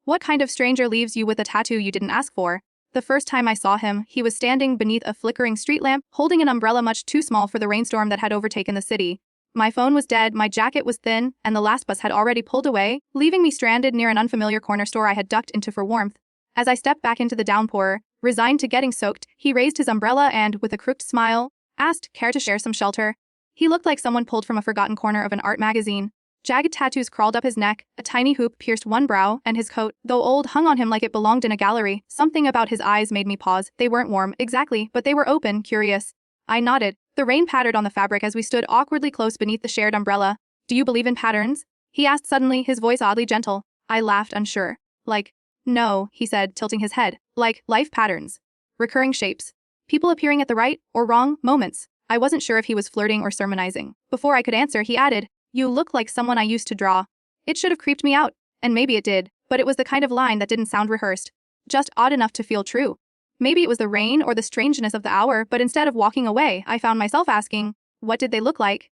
What kind of stranger leaves you with a tattoo you didn't ask for? The first time I saw him, he was standing beneath a flickering street lamp, holding an umbrella much too small for the rainstorm that had overtaken the city. My phone was dead, my jacket was thin, and the last bus had already pulled away, leaving me stranded near an unfamiliar corner store I had ducked into for warmth. As I stepped back into the downpour, resigned to getting soaked, he raised his umbrella and, with a crooked smile, asked, "Care to share some shelter?" He looked like someone pulled from a forgotten corner of an art magazine. Jagged tattoos crawled up his neck, a tiny hoop pierced one brow, and his coat, though old, hung on him like it belonged in a gallery. Something about his eyes made me pause. They weren't warm, exactly, but they were open, curious. I nodded. The rain pattered on the fabric as we stood awkwardly close beneath the shared umbrella. "Do you believe in patterns?" he asked suddenly, his voice oddly gentle. I laughed, unsure. "Like, no," he said, tilting his head. "Like, life patterns. Recurring shapes. People appearing at the right, or wrong, moments." I wasn't sure if he was flirting or sermonizing. Before I could answer, he added, "You look like someone I used to draw." It should have creeped me out, and maybe it did, but it was the kind of line that didn't sound rehearsed. Just odd enough to feel true. Maybe it was the rain or the strangeness of the hour, but instead of walking away, I found myself asking, what did they look like?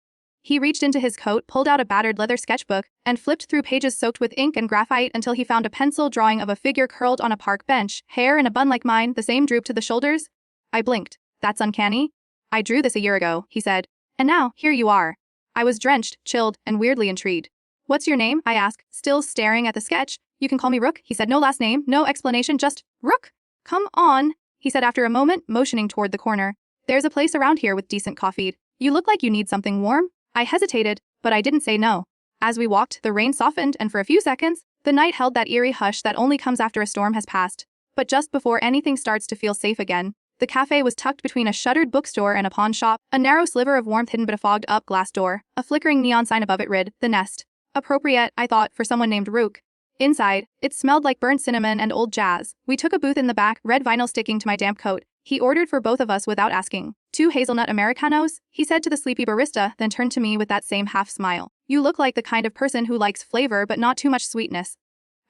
He reached into his coat, pulled out a battered leather sketchbook, and flipped through pages soaked with ink and graphite until he found a pencil drawing of a figure curled on a park bench, hair in a bun like mine, the same droop to the shoulders. I blinked. "That's uncanny." "I drew this a year ago," he said. "And now, here you are." I was drenched, chilled, and weirdly intrigued. "What's your name?" I asked, still staring at the sketch. "You can call me Rook," he said. "No last name, no explanation, just Rook." "Come on," he said after a moment, motioning toward the corner. "There's a place around here with decent coffee. You look like you need something warm." I hesitated, but I didn't say no. As we walked, the rain softened, and for a few seconds, the night held that eerie hush that only comes after a storm has passed. But just before anything starts to feel safe again, the cafe was tucked between a shuttered bookstore and a pawn shop, a narrow sliver of warmth hidden but a fogged-up glass door. A flickering neon sign above it read, "The Nest." Appropriate, I thought, for someone named Rook. Inside, it smelled like burnt cinnamon and old jazz. We took a booth in the back, red vinyl sticking to my damp coat. He ordered for both of us without asking. "2 hazelnut Americanos," he said to the sleepy barista, then turned to me with that same half-smile. "You look like the kind of person who likes flavor but not too much sweetness."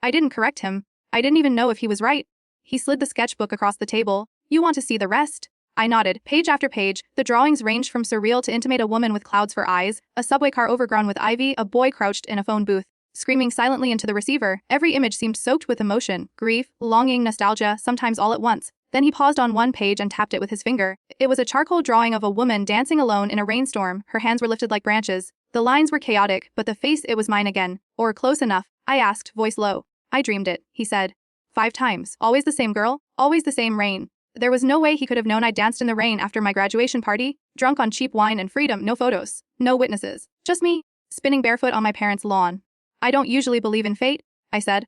I didn't correct him. I didn't even know if he was right. He slid the sketchbook across the table. "You want to see the rest?" I nodded. Page after page, the drawings ranged from surreal to intimate: a woman with clouds for eyes, a subway car overgrown with ivy, a boy crouched in a phone booth, screaming silently into the receiver. Every image seemed soaked with emotion, grief, longing, nostalgia, sometimes all at once. Then he paused on one page and tapped it with his finger. It was a charcoal drawing of a woman dancing alone in a rainstorm. Her hands were lifted like branches. The lines were chaotic, but the face, it was mine again. "Or close enough?" I asked, voice low. "I dreamed it," he said. 5 times. Always the same girl, always the same rain. There was no way he could have known I danced in the rain after my graduation party, drunk on cheap wine and freedom. No photos, no witnesses, just me, spinning barefoot on my parents' lawn. "I don't usually believe in fate," I said,